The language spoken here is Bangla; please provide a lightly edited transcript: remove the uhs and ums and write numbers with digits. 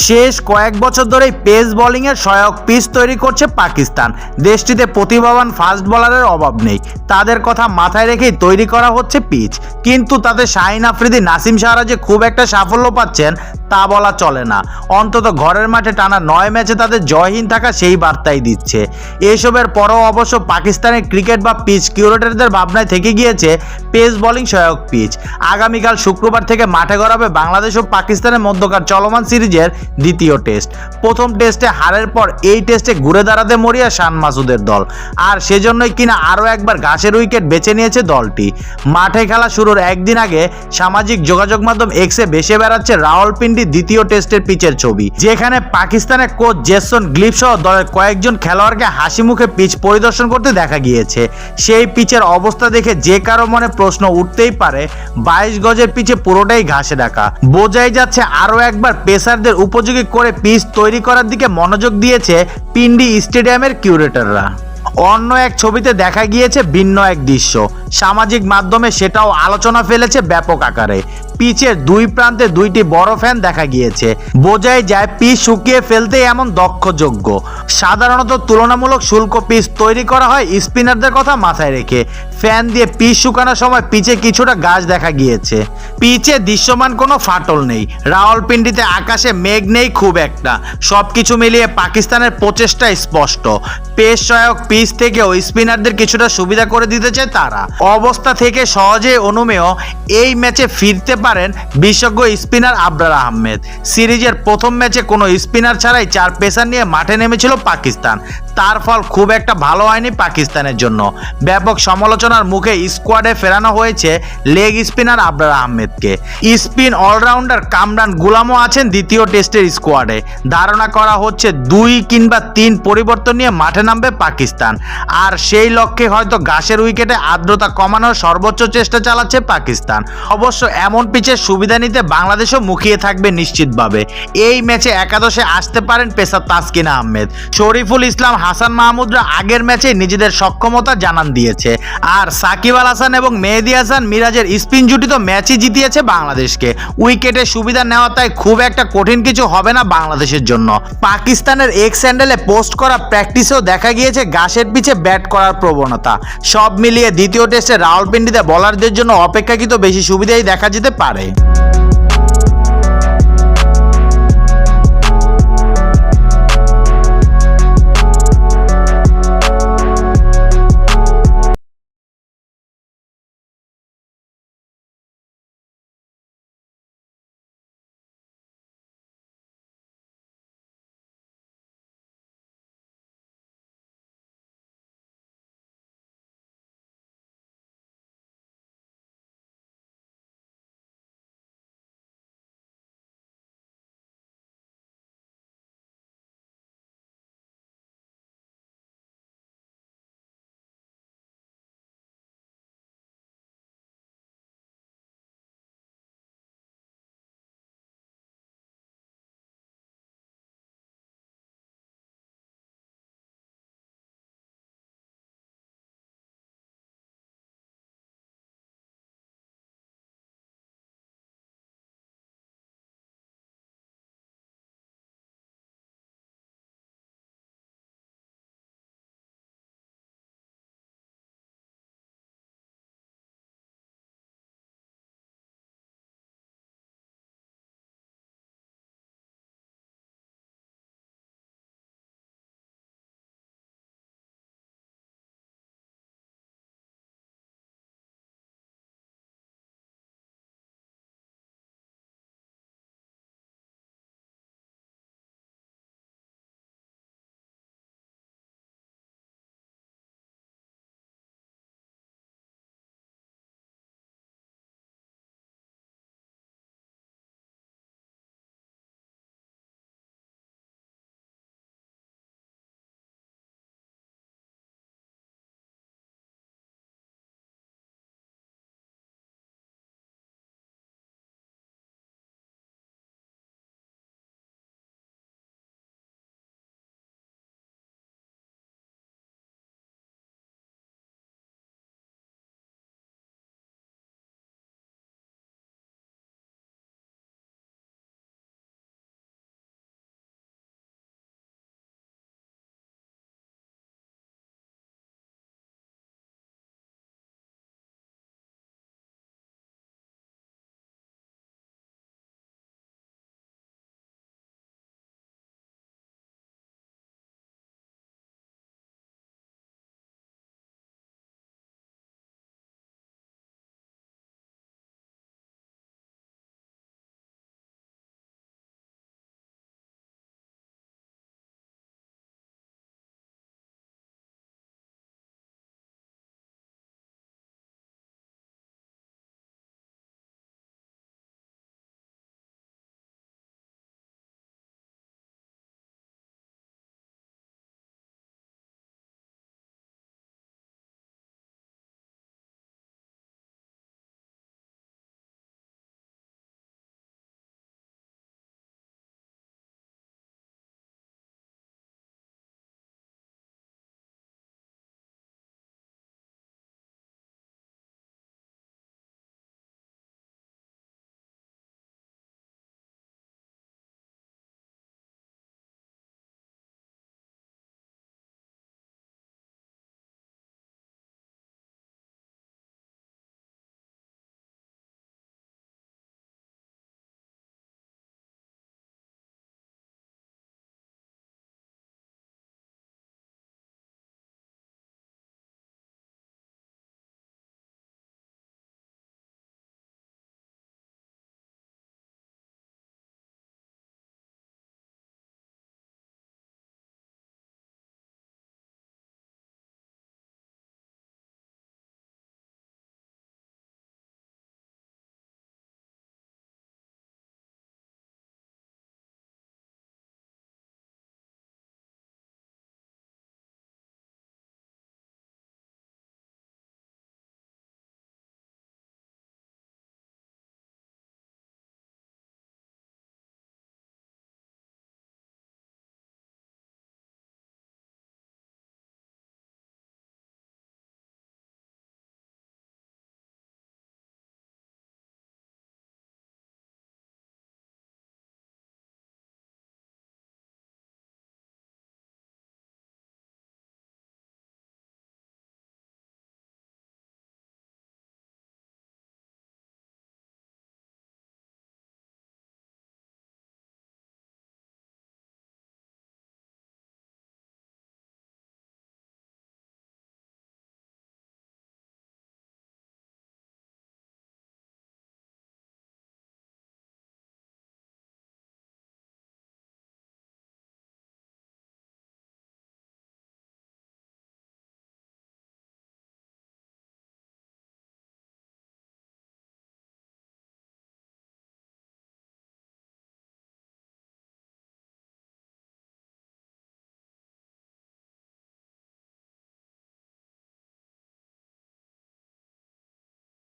শেষ কয়েক বছর ধরেই পেস বোলিংয়ের সহায়ক পিচ তৈরি করছে পাকিস্তান। দেশটিতে প্রতিভাবান ফাস্ট বোলারের অভাব নেই, তাদের কথা মাথায় রেখেই তৈরি করা হচ্ছে পিচ। কিন্তু তাতে শাহিন আফ্রিদি, নাসিম শাহরা যে খুব একটা সাফল্য পাচ্ছেন তা বলা চলে না। অন্তত ঘরের মাঠে টানা 9 ম্যাচে তাদের জয়হীন থাকা সেই বার্তাই দিচ্ছে। এসবের পরও অবশ্য পাকিস্তানের ক্রিকেট বা পিচ কিউরেটরদের ভাবনায় থেকে গিয়েছে পেস বোলিং সহায়ক পিচ। আগামীকাল শুক্রবার থেকে মাঠে গড়াবে বাংলাদেশ ও পাকিস্তানের মধ্যকার চলমান সিরিজের দ্বিতীয় টেস্ট। প্রথম টেস্টে হারের পর এই টেস্টে ঘুরে দাঁড়াতে মরিয়া শান মাসুদের দল, আর সেজন্যই কিনা আরও একবার ঘাসের উইকেট বেছে নিয়েছে দলটি। মাঠে খেলা শুরুর একদিন আগে সামাজিক যোগাযোগ মাধ্যম এক্সে ভেসে বেড়াচ্ছে রাওয়ালপিন্ডি দ্বিতীয় টেস্টের পিচের ছবি, যেখানে পাকিস্তানের কোচ জেসন গ্লিপ সহ দলের কয়েকজন খেলোয়াড়কে হাসি মুখে পিচ পরিদর্শন করতে দেখা গিয়েছে। সেই পিচের অবস্থা দেখে যে কারো মনে প্রশ্ন উঠতেই পারে, 22 গজের পিচে পুরোটাই ঘাসে ঢাকা। বোঝাই যাচ্ছে আরও একবার পেসারদের উপযোগী করে পিচ তৈরি করার দিকে মনোযোগ দিয়েছে পিন্ডি স্টেডিয়ামের কিউরেটররা। অন্য এক ছবিতে দেখা গিয়েছে ভিন্ন এক দৃশ্য, সামাজিক মাধ্যমে সেটাও আলোচনা ফেলেছে ব্যাপক আকারে। পিচের দুই প্রান্তে দুইটি বড় ফ্যান দেখা গিয়েছে, বোঝাই যায় পিচ শুকিয়ে ফেলতে এমন দক্ষযোগ্য। সাধারণত তুলনামূলক শুল্ক পিচ তৈরি করা হয় স্পিনারদের কথা মাথায় রেখে। ফ্যান দিয়ে পিচ শুকানোর সময় পিচে কিছুটা গাছ দেখা গিয়েছে। পিচে দৃশ্যমান কোনো ফাটল নেই, রাওয়ালপিন্ডিতে আকাশে মেঘ নেই খুব একটা। সবকিছু মিলিয়ে পাকিস্তানের প্রচেষ্টা স্পষ্ট। পেস সহায়ক পিচ থেকেও স্পিনারদের কিছুটা সুবিধা করে দিতে চায় তারা। অবস্থা থেকে সহজেই অনুমেয় এই ম্যাচে ফিরতে পারেন বিশেষজ্ঞ স্পিনার আবরার আহমেদ। সিরিজের প্রথম ম্যাচে কোনো স্পিনার ছাড়াই 4 পেসার নিয়ে মাঠে নেমেছিল পাকিস্তান। তার ফল খুব একটা ভালো হয়নি পাকিস্তানের জন্য। ব্যাপক সমালোচনার মুখে স্কোয়াডে ফেরানো হয়েছে লেগ স্পিনার আবরার আহমেদকে। স্পিন অলরাউন্ডার কামরান গুলামও আছেন দ্বিতীয় টেস্টের স্কোয়াডে। ধারণা করা হচ্ছে 2 কিংবা 3 পরিবর্তন নিয়ে মাঠে নামবে পাকিস্তান। আর সেই লক্ষ্যে হয়তো ঘাসের উইকেটে আর্দ্রতা কমানোর সর্বোচ্চ চেষ্টা চালাচ্ছে পাকিস্তান। অবশ্য এমন পিচের সুবিধা নিতে বাংলাদেশও মুখিয়ে থাকবে নিশ্চিতভাবে। এই ম্যাচে একাদশে আসতে পারেন পেসার তাসকিন আহমেদ, শরীফুল ইসলাম, হাসান মাহমুদরা আগের ম্যাচে নিজেদের সক্ষমতা জানান দিয়েছে। আর সাকিব আল হাসান এবং মেহেদী হাসান মিরাজের স্পিন জুটি তো ম্যাচই জিতিয়েছে বাংলাদেশকে। উইকেটের সুবিধা নেওয়া তাই খুব একটা কঠিন কিছু হবে না বাংলাদেশের জন্য। পাকিস্তানের এক্স হ্যান্ডেলে পোস্ট করা প্র্যাকটিসেও দেখা গিয়েছে ঘাসের পিচে ব্যাট করার প্রবণতা। সব মিলিয়ে দ্বিতীয় টেস্টে রাওয়ালপিন্ডিতে বোলারদের জন্য অপেক্ষাকৃত বেশি সুবিধাই দেখা যেতে পারে।